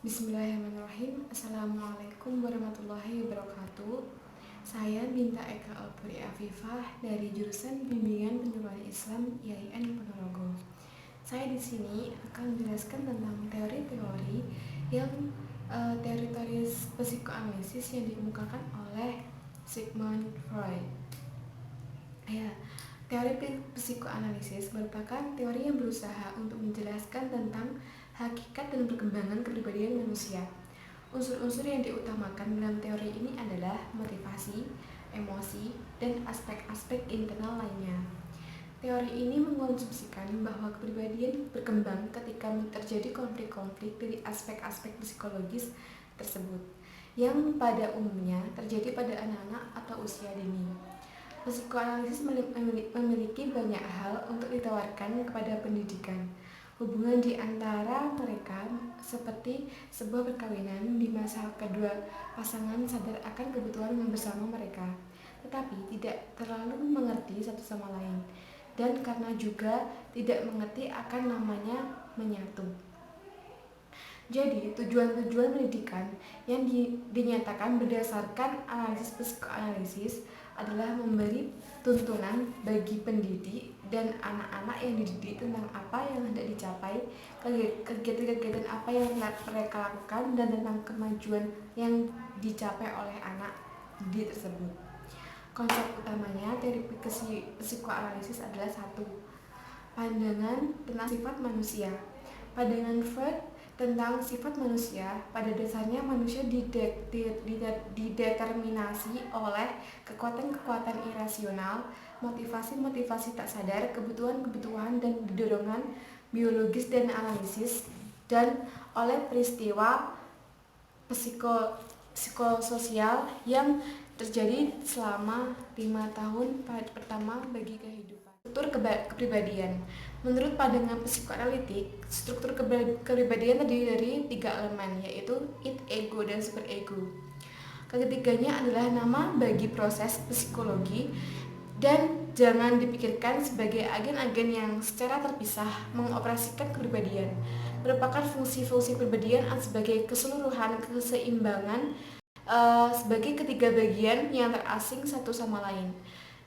Bismillahirrahmanirrahim. Assalamualaikum warahmatullahi wabarakatuh. Saya Binta Eka Alpuri Afifah dari jurusan Bimbingan Penyuluhan Islam IAIN Ponorogo. Saya di sini akan menjelaskan tentang teori-teori yang teori-teori psikoanalisis yang dikemukakan oleh Sigmund Freud. Teori psikoanalisis merupakan teori yang berusaha untuk menjelaskan tentang hakikat dan perkembangan kepribadian manusia. Unsur-unsur yang diutamakan dalam teori ini adalah motivasi, emosi, dan aspek-aspek internal lainnya. Teori ini mengonsumsikan bahwa kepribadian berkembang ketika terjadi konflik-konflik dari aspek-aspek psikologis tersebut, yang pada umumnya terjadi pada anak-anak atau usia dini. Psikoanalisis memiliki banyak hal untuk ditawarkan kepada pendidikan. Hubungan di antara mereka seperti sebuah perkawinan di masa kedua pasangan sadar akan kebutuhan bersama mereka, tetapi tidak terlalu mengerti satu sama lain, dan karena juga tidak mengerti akan namanya menyatu. Jadi, tujuan-tujuan pendidikan yang dinyatakan berdasarkan analisis psikoanalisis adalah memberi tuntunan bagi pendidik dan anak-anak yang dididik tentang apa yang hendak dicapai, kegiatan-kegiatan apa yang mereka lakukan, dan tentang kemajuan yang dicapai oleh anak didik tersebut. Konsep utamanya teori psikoanalisis adalah satu, pandangan tentang sifat manusia. Pandangan Freud tentang sifat manusia, pada dasarnya manusia dideterminasi oleh kekuatan-kekuatan irasional, motivasi-motivasi tak sadar, kebutuhan-kebutuhan dan dorongan biologis dan analisis, dan oleh peristiwa psikososial yang terjadi selama 5 tahun pertama bagi kehidupan. Struktur kepribadian. Menurut pandangan psikoanalitik, struktur kepribadian terdiri dari 3 elemen, yaitu id, ego, dan superego. Ketiganya adalah nama bagi proses psikologi dan jangan dipikirkan sebagai agen-agen yang secara terpisah mengoperasikan kepribadian. Merupakan fungsi-fungsi kepribadian sebagai keseluruhan keseimbangan sebagai ketiga bagian yang terasing satu sama lain.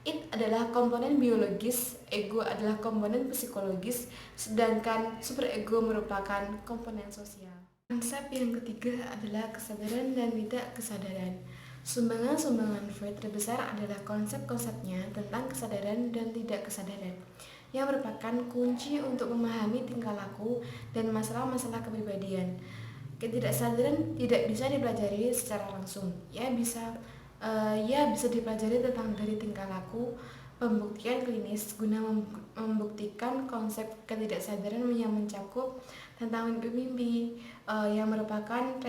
Id adalah komponen biologis, ego adalah komponen psikologis, sedangkan superego merupakan komponen sosial. Konsep yang ketiga adalah kesadaran dan tidak kesadaran. Sumbangan-sumbangan Freud terbesar adalah konsep-konsepnya tentang kesadaran dan tidak kesadaran, yang merupakan kunci untuk memahami tingkah laku dan masalah-masalah kepribadian. Ketidaksadaran tidak bisa dipelajari secara langsung. Ia bisa dipelajari tentang dari tingkah laku, pembuktian klinis guna membuktikan konsep ketidaksadaran yang mencakup tentang mimpi-mimpi yang merupakan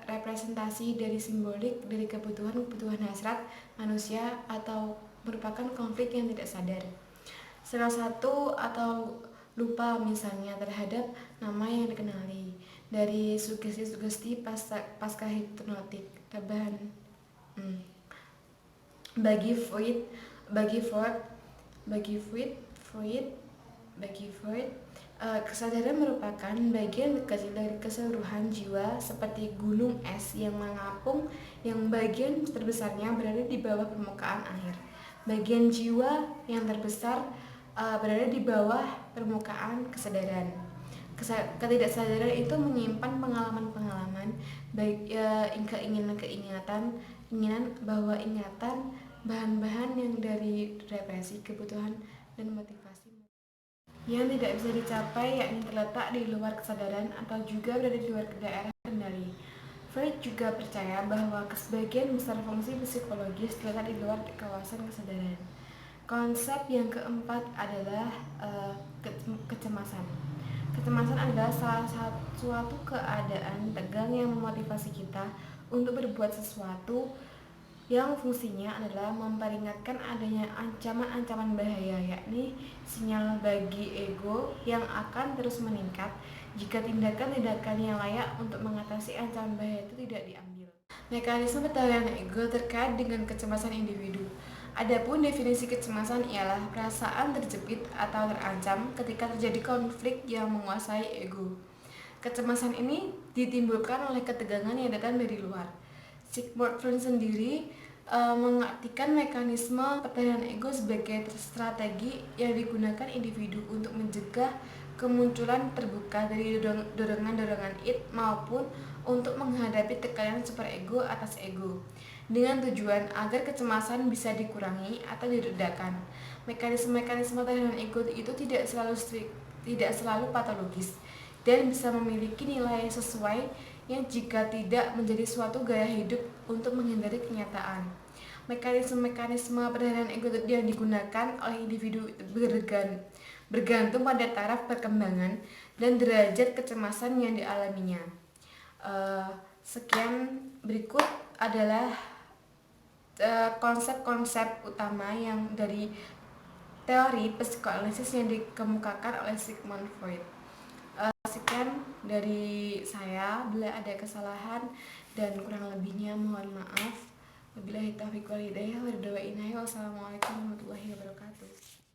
representasi dari simbolik dari kebutuhan-kebutuhan hasrat manusia atau merupakan konflik yang tidak sadar. Salah satu atau lupa misalnya terhadap nama yang dikenali dari sugesti-sugesti pasca hipnotik rebahan. Bagi Freud, kesadaran merupakan bagian kecil dari keseluruhan jiwa seperti gunung es yang mengapung, yang bagian terbesarnya berada di bawah permukaan air. Bagian jiwa yang terbesar berada di bawah permukaan kesadaran. Ketidaksadaran itu menyimpan pengalaman-pengalaman, baik keinginan bahwa ingatan, bahan-bahan yang dari represi, kebutuhan, dan motivasi yang tidak bisa dicapai, yakni terletak di luar kesadaran atau juga berada di luar daerah kendali. Freud juga percaya bahwa sebagian besar fungsi psikologis terletak di luar kawasan kesadaran. Konsep yang keempat adalah kecemasan. Kecemasan adalah suatu keadaan tegang yang memotivasi kita untuk berbuat sesuatu yang fungsinya adalah memperingatkan adanya ancaman-ancaman bahaya, yakni sinyal bagi ego yang akan terus meningkat jika tindakan-tindakan yang layak untuk mengatasi ancaman bahaya itu tidak diambil. Mekanisme pertahanan ego terkait dengan kecemasan individu. Adapun definisi kecemasan ialah perasaan terjepit atau terancam ketika terjadi konflik yang menguasai ego. Kecemasan ini ditimbulkan oleh ketegangan yang datang dari luar. Sigmund Freud sendiri mengartikan mekanisme pertahanan ego sebagai strategi yang digunakan individu untuk mencegah kemunculan terbuka dari dorongan-dorongan id maupun untuk menghadapi tekanan superego atas ego dengan tujuan agar kecemasan bisa dikurangi atau diredakan. Mekanisme-mekanisme pertahanan ego itu tidak selalu patologis dan bisa memiliki nilai sesuai yang jika tidak menjadi suatu gaya hidup untuk menghindari kenyataan. Mekanisme-mekanisme pertahanan ego yang digunakan oleh individu bergantung pada taraf perkembangan dan derajat kecemasan yang dialaminya. Sekian berikut adalah konsep-konsep utama yang dari teori psikoanalisis yang dikemukakan oleh Sigmund Freud. Sekian dari saya, bila ada kesalahan dan kurang lebihnya mohon maaf. Wabillahi taufiq wal hidayah. Wassalamualaikum warahmatullahi wabarakatuh.